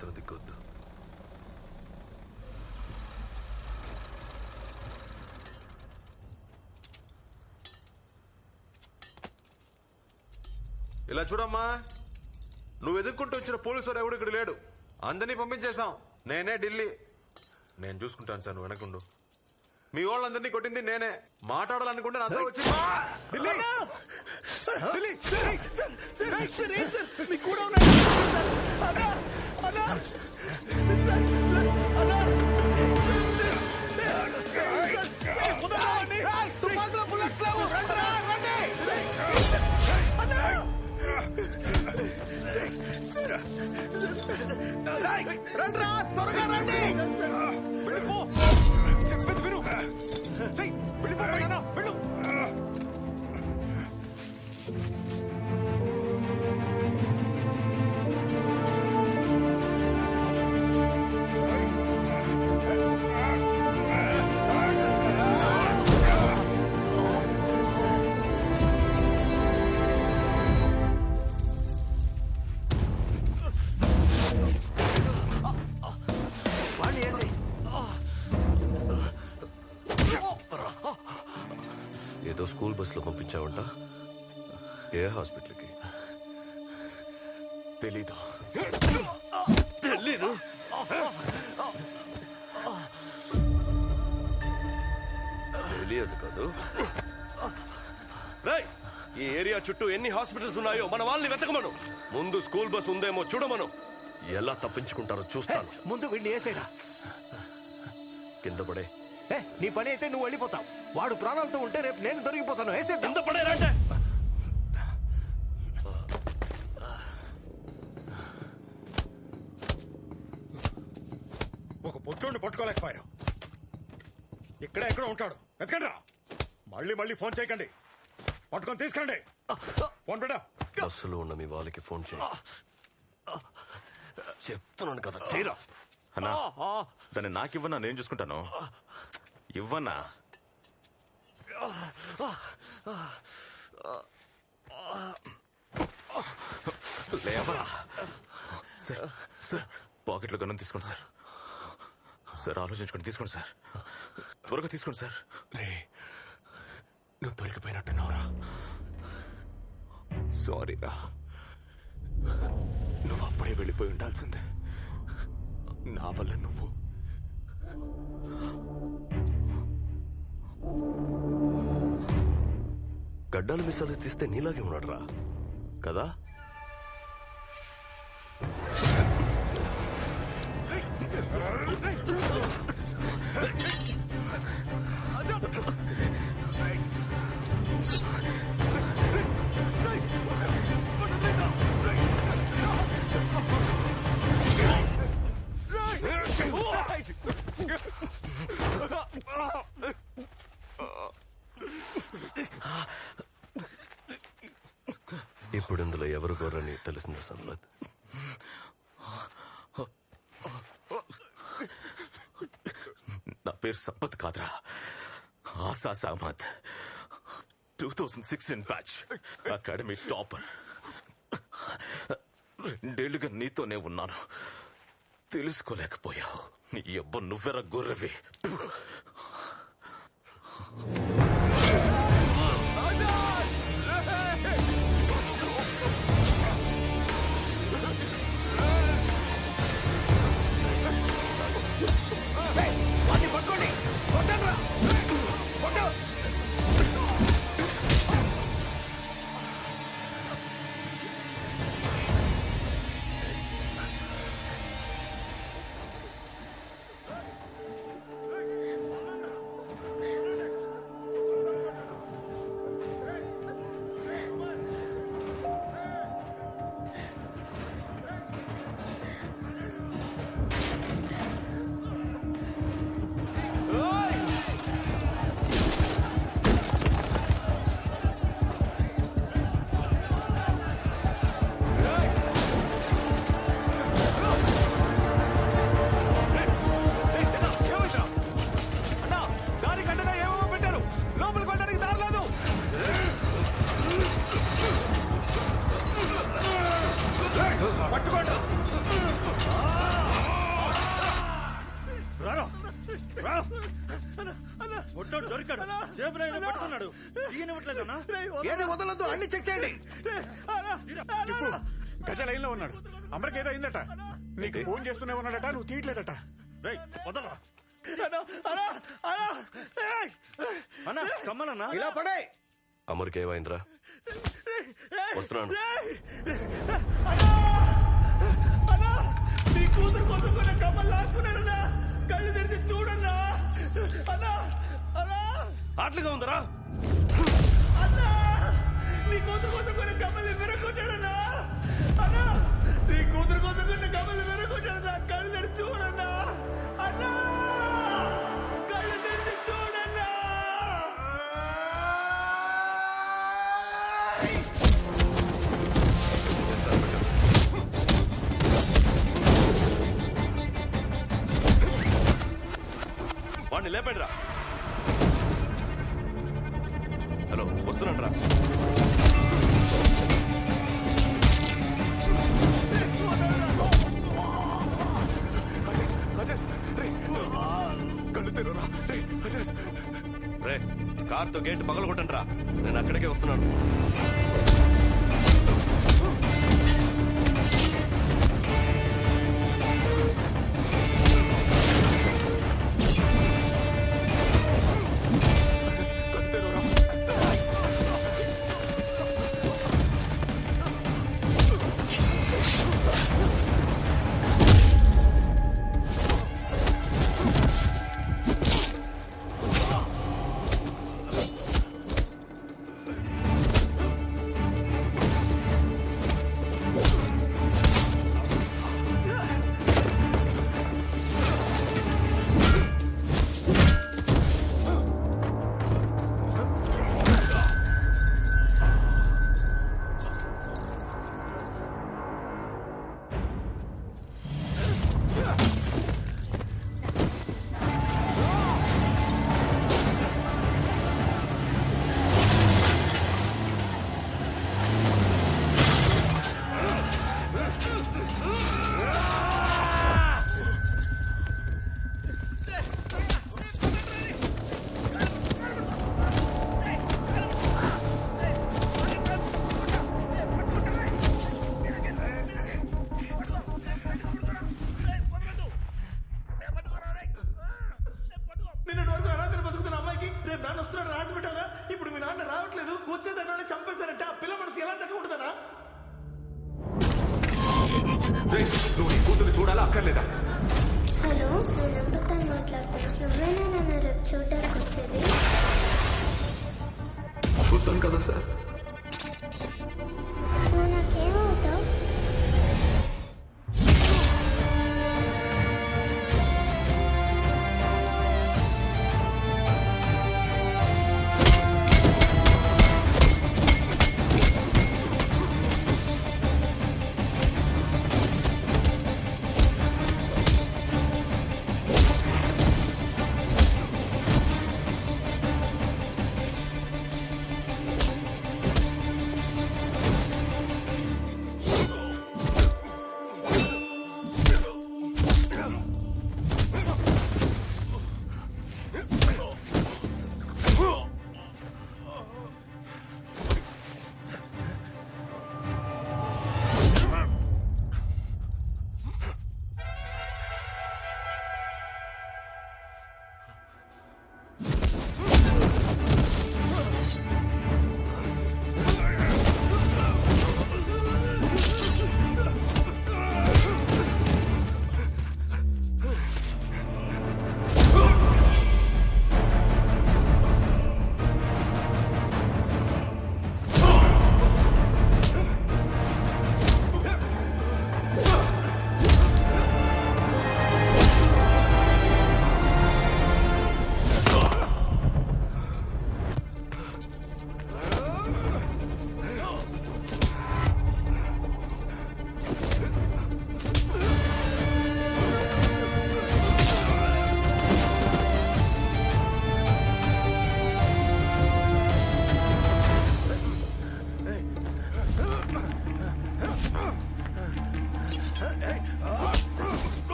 మాత్రం దిక్కొద్దు. ఇలా చూడమ్మా, నువ్వు ఎదుర్కొంటూ వచ్చిన పోలీసు ఎవడు ఇక్కడ లేడు. అందరినీ పంపించేశాం. నేనే ఢిల్లీ. నేను చూసుకుంటాను సార్, నువ్వు వెనకుండు. మీ వాళ్ళందరినీ కొట్టింది నేనే. మాట్లాడాలనుకుంటే నాతో వచ్చి ఢిల్లీ త్వరగా రండి. చెప్పేది విను. వెళ్ళిపోయినా వెళ్ళు. ఏదో స్కూల్ బస్సులో పంపించావంట. ఏ హాస్పిటల్కి? తెలీదు. తెలీదు? తెలియదు కాదు. ఈ ఏరియా చుట్టూ ఎన్ని హాస్పిటల్స్ ఉన్నాయో మన వాళ్ళని వెతకమను. ముందు స్కూల్ బస్ ఉందేమో చూడమను. ఎలా తప్పించుకుంటారో చూస్తాను. ముందు వీడిని వేసేరా. కింద పడే. నీ పని అయితే నువ్వు వెళ్ళిపోతావు. వాడు ప్రాణాలతో ఉంటే రేపు నేను దొరికిపోతాను. వేసేద్దాం. కింద పడేరంటే ఒక పొద్దుండి పట్టుకోలేకపోయారు. ఇక్కడ ఎక్కడ ఉంటాడు? వెతకండి రా. మళ్ళీ మళ్ళీ ఫోన్ చేయకండి. పట్టుకొని తీసుకురండి. ఫోన్ పెట్టా. బస్సులో ఉన్న మీ వాళ్ళకి ఫోన్ చేయి. చెప్తున్నాను కదా, చేయరా. అన్నా, దాన్ని నాకివ్వనా? నేను చూసుకుంటాను. ఇవ్వనా? లేవరా. సార్ సార్, పాకెట్లో గన్నం తీసుకోండి సార్. సార్ ఆలోచించుకోండి, తీసుకోండి సార్. త్వరగా తీసుకోండి సార్. నువ్వు దొరికిపోయినట్టున్నావురా. సారీ రా, నువ్వు అప్పుడే వెళ్ళిపోయి ఉండాల్సిందే. నా వల్ల నువ్వు గడ్డాలు మిసాలు తీస్తే నీలాగే ఉన్నాడు రా కదా. ఇప్పుడు ఇందులో ఎవరు గొర్రని తెలిసిందా సంపత్? నా పేరు సంపత్ కాదురా, ఆసాస్ అహ్మద్. 2016 batch, academy topper. 2 ఏళ్లుగా నీతోనే ఉన్నాను, తెలుసుకోలేకపోయావు. నీ అబ్బ నువ్వెర గొర్రెవి. దొరికాడు జేబులో ఏదో పట్టుకున్నాడు తీయనివ్వట్లేదన్నా ఏది వదలొద్దు అన్ని చెక్ చేయండి. టిప్పు గజ లైన్ లో ఉన్నాడు. అమర్కి ఏదో అయిందట, నీకు ఫోన్ చేస్తూనే ఉన్నాడట, నువ్వు తీయట్లేదట. రేయ్ వదలరా అన్నా, కమ్మనన్నా ఇలా పడే. అమర్కి ఏమైందిరా? వస్తున్నాను. నీ కూతురు కోసం కూడా కమ్మలు లాక్కున్నాడన్నా. కళ్ళు తెరిచి చూడన్నా. అన్నా అన్నా ఆటలుగా ఉందరా? అన్నా నీ కూతురు కోసం కూడా కమ్మలు విరగొట్టాడన్నా. అన్నా నీ కూతురు కోసం కూడా కమ్మలు విరగొట్టాడన్నా. కళ్ళు తెరిచి చూడన్నా. అన్నా కళ్ళు తెరిచి చూడన్నా. వాడిని లేపండి రా. హలో, వస్తున్నాను రా. కళ్ళు తెరురా. రే, కార్తో గేట్ పగలగొట్టండి రా. నేను అక్కడికే వస్తున్నాను. నిన్నటి వరకు అనాథలు బతుకుతున్న అమ్మాయికి రేపు నాన్న వస్తున్నాడు రాసి పెట్టాగా. ఇప్పుడు మీ నాన్న రావట్లేదు, వచ్చేదన్నా చంపేస్తారంటే ఆ పిల్ల మనసు ఎలా తట్టుకుంటుందన్నా? నువ్వు నీ కూతురు చూడాలా అక్కర్లేదా? హలో, నేను అమృతాన్ని మాట్లాడుతున్నా. నువ్వేనా నన్ను రేపు చూడడానికి వచ్చేది? చూస్తాను కదా సార్. నువ్వు నాకేమవుతావు?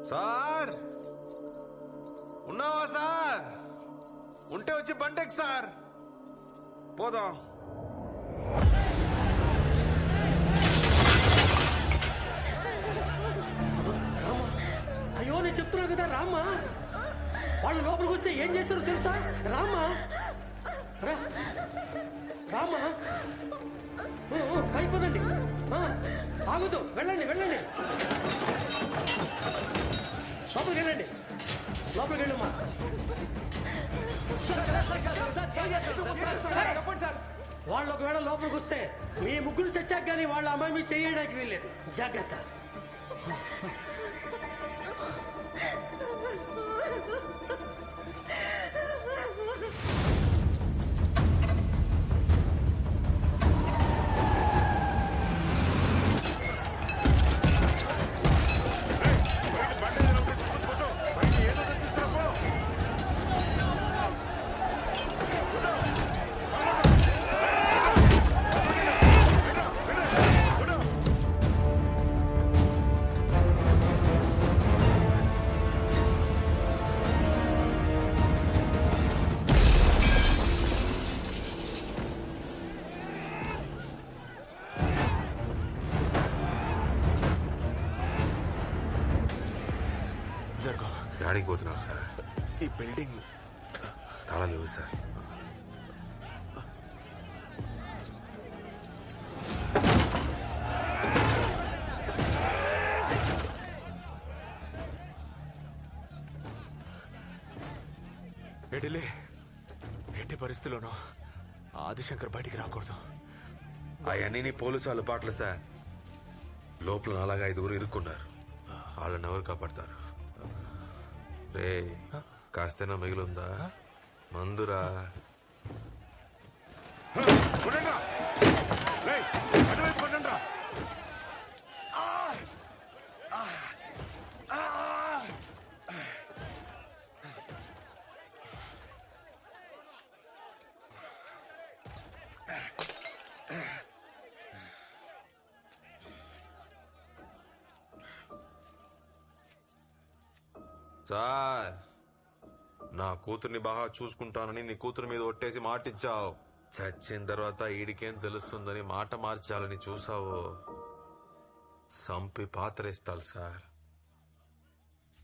సార్ ఉన్నావా సార్? ఉంటే వచ్చి బండెక్ సార్, పోదాం. అయ్యో నేను చెప్తున్నా కదా రామ్మా. వాళ్ళు లోపలికి వస్తే ఏం చేస్తారో తెలుసా? రామ్మా రామ్మా, అయిపోదండి. ఆగొద్దు, వెళ్ళండి వెళ్ళండి, లోపలికి వెళ్ళండి, లోపలికి వెళ్ళమ్మా. వాళ్ళు ఒకవేళ లోపలికి వస్తే మీ ముగ్గురు చచ్చాక కానీ వాళ్ళ అమ్మాయి మీద చేయడానికి వీల్లేదు. జాగ్రత్త. గాడికి పోతున్నావు సార్? ఈ బిల్డింగ్ తాళాలు లేవు సార్. ఎడిలే, ఎట్టి పరిస్థితుల్లోనూ ఆదిశంకర్ బయటికి రాకూడదు. అవన్నీ నీ పోలీసు వాళ్ళ పాటలు సార్. లోపల అలాగా 5 ఇరుక్కున్నారు. వాళ్ళని ఎవరు కాపాడతారు? రే, కాస్తైనా మిగిలిందా? మందురా. సార్, నా కూతుర్ని బాగా చూసుకుంటానని నీ కూతురు మీద ఒట్టేసి మాటిచ్చావు. చచ్చిన తర్వాత ఈడికేం తెలుస్తుందని మాట మార్చాలని చూసావు. సంపి పాత్రేస్తాను సార్.